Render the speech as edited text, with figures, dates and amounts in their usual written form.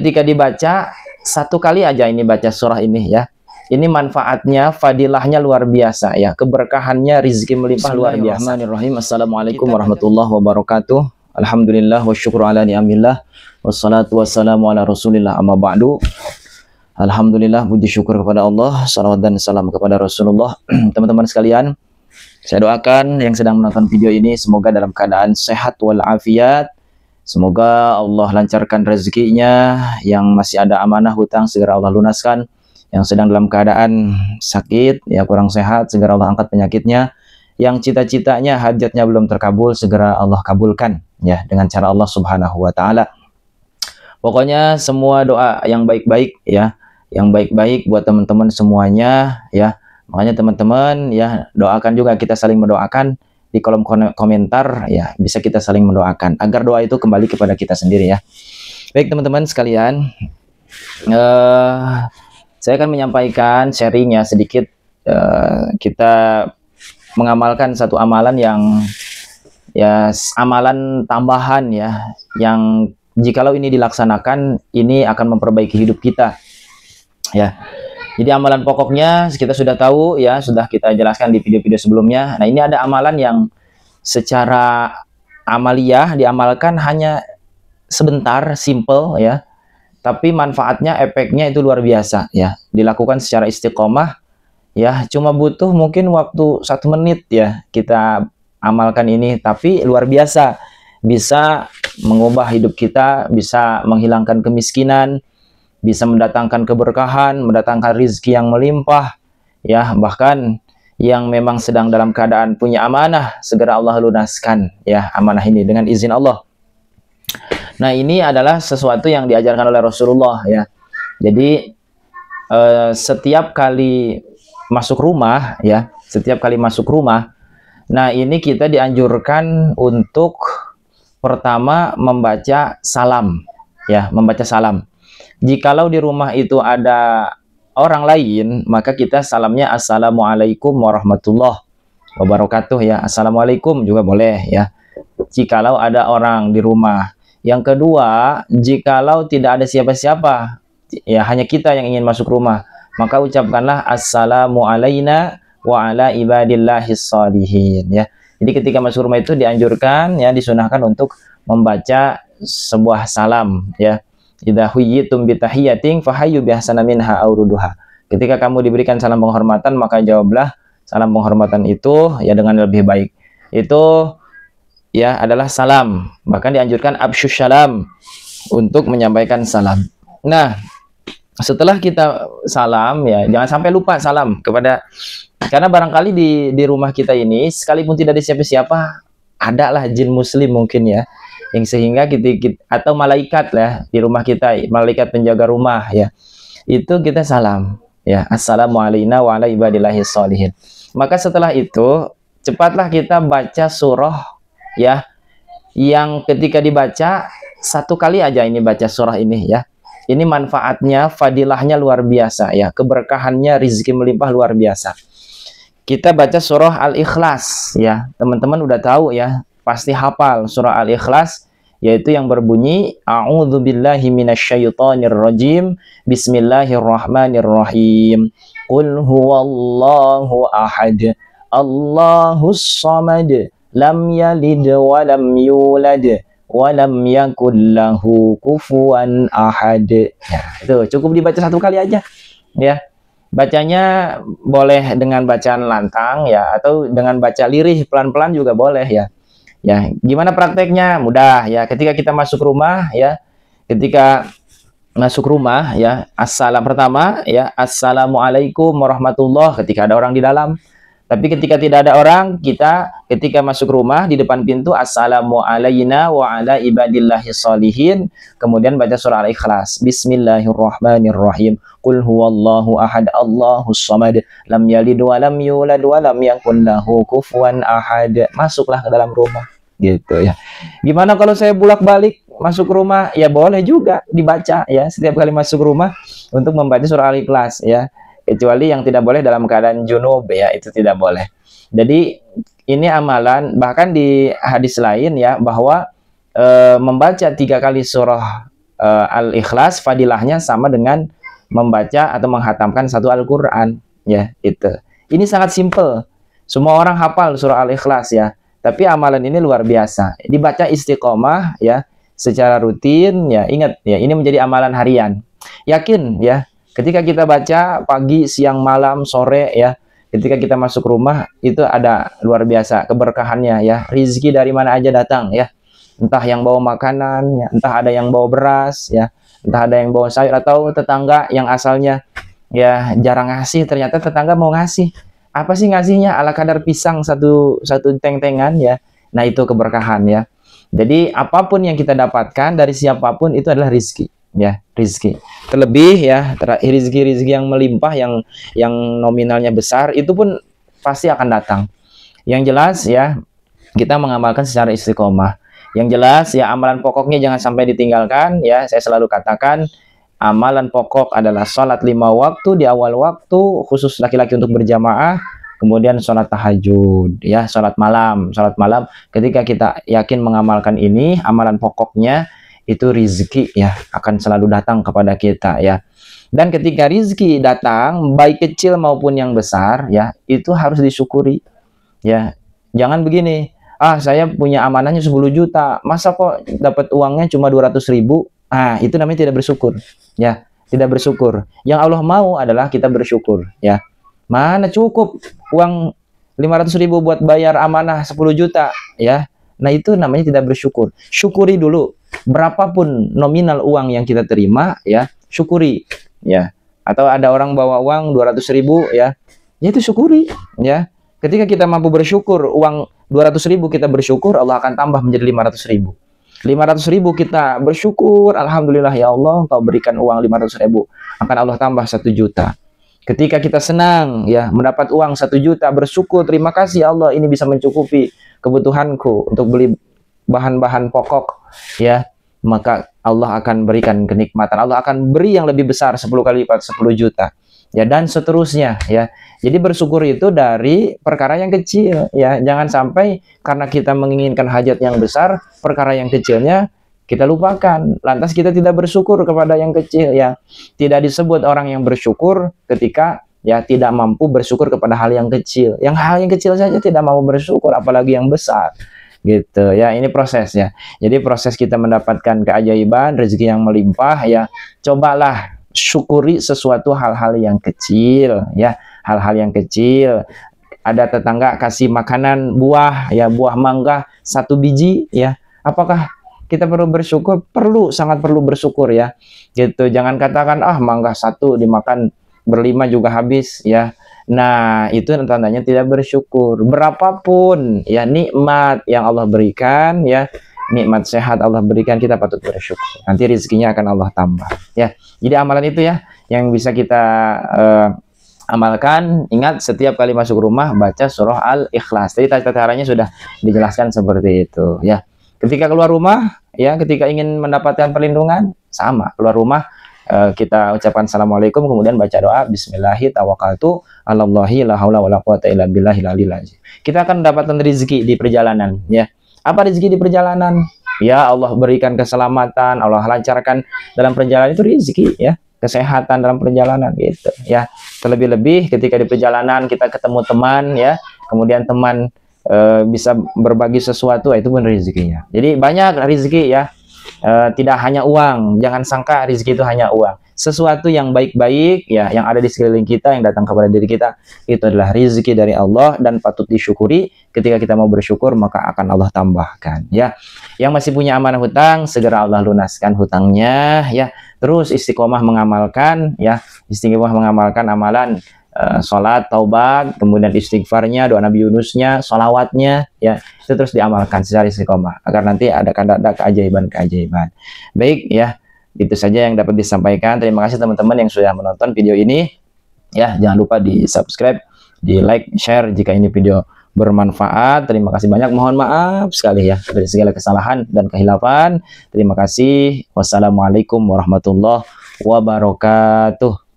ketika dibaca satu kali aja ini baca surah ini ya. Ini manfaatnya, fadilahnya luar biasa ya. Keberkahannya, rizki melimpah luar biasa. Bismillahirrahmanirrahim. Assalamualaikum warahmatullahi wabarakatuh. Alhamdulillah wa syukru ala ni'amillah. Wassalatu wassalamu ala rasulillah amma ba'du. Alhamdulillah, puji syukur kepada Allah, salawat dan salam kepada Rasulullah. Teman-teman sekalian, saya doakan yang sedang menonton video ini semoga dalam keadaan sehat walafiat. Semoga Allah lancarkan rezekinya, yang masih ada amanah hutang segera Allah lunaskan, yang sedang dalam keadaan sakit ya kurang sehat segera Allah angkat penyakitnya, yang cita-citanya hajatnya belum terkabul segera Allah kabulkan ya dengan cara Allah Subhanahu wa taala. Pokoknya semua doa yang baik-baik ya, yang baik-baik buat teman-teman semuanya ya. Makanya teman-teman ya, doakan juga, kita saling mendoakan di kolom komentar ya, bisa kita saling mendoakan agar doa itu kembali kepada kita sendiri ya. Baik teman-teman sekalian, saya akan menyampaikan sharing ya sedikit. Kita mengamalkan satu amalan yang ya amalan tambahan ya, yang jikalau ini dilaksanakan ini akan memperbaiki hidup kita ya. Jadi amalan pokoknya kita sudah tahu ya, sudah kita jelaskan di video-video sebelumnya. Nah, ini ada amalan yang secara amaliyah diamalkan hanya sebentar, simple ya. Tapi manfaatnya, efeknya itu luar biasa ya. Dilakukan secara istiqomah ya, cuma butuh mungkin waktu 1 menit ya kita amalkan ini, tapi luar biasa. Bisa mengubah hidup kita, bisa menghilangkan kemiskinan, bisa mendatangkan keberkahan, mendatangkan rizki yang melimpah ya. Bahkan yang memang sedang dalam keadaan punya amanah segera Allah lunaskan ya amanah ini dengan izin Allah. Nah, ini adalah sesuatu yang diajarkan oleh Rasulullah ya. Jadi setiap kali masuk rumah ya, setiap kali masuk rumah, nah ini kita dianjurkan untuk pertama membaca salam ya, membaca salam. Jikalau di rumah itu ada orang lain, maka kita salamnya assalamualaikum warahmatullahi wabarakatuh ya. Assalamualaikum juga boleh ya, jikalau ada orang di rumah. Yang kedua, jikalau tidak ada siapa-siapa ya, hanya kita yang ingin masuk rumah, maka ucapkanlah assalamu alaina wa ala ibadillahis shalihin ya. Jadi ketika masuk rumah itu dianjurkan ya, disunahkan untuk membaca sebuah salam ya. Idza huyyitum bi tahiyatin fahayyu bihasana minha aw rudduha. Ketika kamu diberikan salam penghormatan, maka jawablah salam penghormatan itu ya dengan lebih baik. Itu ya adalah salam. Bahkan dianjurkan absyus salam, untuk menyampaikan salam. Nah, setelah kita salam ya, jangan sampai lupa salam kepada, karena barangkali di rumah kita ini sekalipun tidak ada siapa-siapa, ada lah jin muslim mungkin ya, yang sehingga kita atau malaikat lah di rumah kita, malaikat penjaga rumah ya, itu kita salam ya, assalamu alayna wa ala ibadillahis shalihin. Maka setelah itu cepatlah kita baca surah ya, yang ketika dibaca satu kali aja ini baca surah ini ya. Ini manfaatnya, fadilahnya luar biasa ya, keberkahannya, rizki melimpah luar biasa. Kita baca surah Al-Ikhlas ya, teman-teman udah tahu ya, pasti hafal surah Al-Ikhlas, yaitu yang berbunyi a'udzubillahi minasyaitonirrajim, bismillahirrahmanirrahim, qul huwallahu ahad, Allahus samad, lam yalid wa lam yulad wa lam yakul lahu kufuwan ahad. Ya, itu cukup dibaca satu kali aja ya. Bacanya boleh dengan bacaan lantang ya, atau dengan baca lirih pelan-pelan juga boleh ya. Ya, gimana prakteknya? Mudah ya. Ketika kita masuk rumah ya, ketika masuk rumah ya, pertama ya, assalamualaikum warahmatullahi, ketika ada orang di dalam. Tapi ketika tidak ada orang, kita ketika masuk rumah di depan pintu assalamu alayna wa ala ibadillahis shalihin, kemudian baca surah Al-Ikhlas, bismillahirrahmanirrahim, qul huwallahu ahad, Allahus samad, lam yalid wa lam yulad wa lam yakul lahu kufuwan ahad. Masuklah ke dalam rumah gitu ya. Gimana kalau saya bolak-balik masuk rumah? Ya boleh juga dibaca ya setiap kali masuk rumah untuk membaca surah Al-Ikhlas ya. Kecuali yang tidak boleh dalam keadaan junub ya, itu tidak boleh. Jadi ini amalan, bahkan di hadis lain ya, bahwa membaca 3 kali surah Al-Ikhlas fadilahnya sama dengan membaca atau menghatamkan satu Al-Quran, ya itu. Ini sangat simple. Semua orang hafal surah Al-Ikhlas ya. Tapi amalan ini luar biasa. Dibaca istiqomah ya secara rutin ya. Ingat ya, ini menjadi amalan harian. Yakin ya, ketika kita baca pagi, siang, malam, sore ya, ketika kita masuk rumah itu ada luar biasa keberkahannya ya. Rizki dari mana aja datang ya. Entah yang bawa makanan, ya, entah ada yang bawa beras, ya, entah ada yang bawa sayur, atau tetangga yang asalnya ya jarang ngasih, ternyata tetangga mau ngasih. Apa sih ngasihnya? Ala kadar pisang satu teng-tengan ya. Nah itu keberkahan ya. Jadi apapun yang kita dapatkan dari siapapun itu adalah rizki, ya rizki. Terlebih ya rizki yang melimpah, yang nominalnya besar, itu pun pasti akan datang. Yang jelas ya kita mengamalkan secara istiqomah. Yang jelas ya amalan pokoknya jangan sampai ditinggalkan ya. Saya selalu katakan amalan pokok adalah sholat 5 waktu di awal waktu, khusus laki-laki untuk berjamaah. Kemudian sholat tahajud ya, sholat malam. Ketika kita yakin mengamalkan ini, amalan pokoknya itu rizki ya akan selalu datang kepada kita ya. Dan ketika rizki datang baik kecil maupun yang besar ya, itu harus disyukuri ya. Jangan begini, saya punya amanahnya 10 juta, masa kok dapat uangnya cuma 200.000? Itu namanya tidak bersyukur ya, tidak bersyukur. Yang Allah mau adalah kita bersyukur ya. Mana cukup uang 500.000 buat bayar amanah 10 juta ya. Nah itu namanya tidak bersyukur. Syukuri dulu berapapun nominal uang yang kita terima ya, syukuri ya. Atau ada orang bawa uang 200.000 ya, itu syukuri ya. Ketika kita mampu bersyukur, uang 200.000 kita bersyukur, Allah akan tambah menjadi 500.000. 500.000 kita bersyukur, alhamdulillah ya Allah, Kau berikan uang 500.000, akan Allah tambah 1 juta. Ketika kita senang ya mendapat uang 1 juta, bersyukur, terima kasih Allah, ini bisa mencukupi kebutuhanku untuk beli bahan-bahan pokok ya, maka Allah akan berikan kenikmatan, Allah akan beri yang lebih besar 10 kali lipat 10 juta. Ya dan seterusnya ya. Jadi bersyukur itu dari perkara yang kecil ya. Jangan sampai karena kita menginginkan hajat yang besar, perkara yang kecilnya kita lupakan. Lantas kita tidak bersyukur kepada yang kecil ya. Tidak disebut orang yang bersyukur ketika ya tidak mampu bersyukur kepada hal yang kecil. Yang hal yang kecil saja tidak mau bersyukur, apalagi yang besar. Gitu ya, ini prosesnya. Jadi proses kita mendapatkan keajaiban, rezeki yang melimpah ya. Cobalah syukuri sesuatu hal-hal yang kecil ya, hal-hal yang kecil. Ada tetangga kasih makanan buah ya, buah mangga 1 biji ya, apakah kita perlu bersyukur? Perlu, sangat perlu bersyukur ya gitu. Jangan katakan mangga 1 dimakan berlima juga habis ya. Nah itu tandanya tidak bersyukur. Berapapun ya nikmat yang Allah berikan ya, nikmat sehat Allah berikan, kita patut bersyukur. Nanti rezekinya akan Allah tambah ya. Jadi amalan itu ya yang bisa kita amalkan. Ingat, setiap kali masuk rumah baca surah Al-Ikhlas. Jadi tata caranya sudah dijelaskan seperti itu ya. Ketika keluar rumah ya, ketika ingin mendapatkan perlindungan, sama, keluar rumah kita ucapkan assalamualaikum, kemudian baca doa bismillahi tawakkaltu 'alallahi la haula wala quwata illa billahil aliyil azim. Kita akan mendapatkan rezeki di perjalanan ya. Apa rezeki di perjalanan? Ya Allah berikan keselamatan, Allah lancarkan dalam perjalanan, itu rezeki ya. Kesehatan dalam perjalanan gitu ya. Terlebih-lebih ketika di perjalanan kita ketemu teman ya, kemudian teman bisa berbagi sesuatu, itu pun rezekinya. Jadi banyak rezeki ya. Tidak hanya uang, jangan sangka rezeki itu hanya uang. Sesuatu yang baik-baik ya, yang ada di sekeliling kita, yang datang kepada diri kita, itu adalah rezeki dari Allah dan patut disyukuri. Ketika kita mau bersyukur, maka akan Allah tambahkan ya. Yang masih punya amanah hutang, segera Allah lunaskan hutangnya ya. Terus istiqomah mengamalkan ya, istiqomah mengamalkan amalan sholat, taubat, kemudian istighfarnya, doa Nabi Yunusnya, sholawatnya ya, itu terus diamalkan secara istiqomah agar nanti ada keajaiban-keajaiban. Baik ya, itu saja yang dapat disampaikan. Terima kasih teman-teman yang sudah menonton video ini ya. Jangan lupa di subscribe, di like, share jika ini video bermanfaat. Terima kasih banyak, mohon maaf sekali ya dari segala kesalahan dan kehilafan. Terima kasih. Wassalamualaikum warahmatullahi wabarakatuh.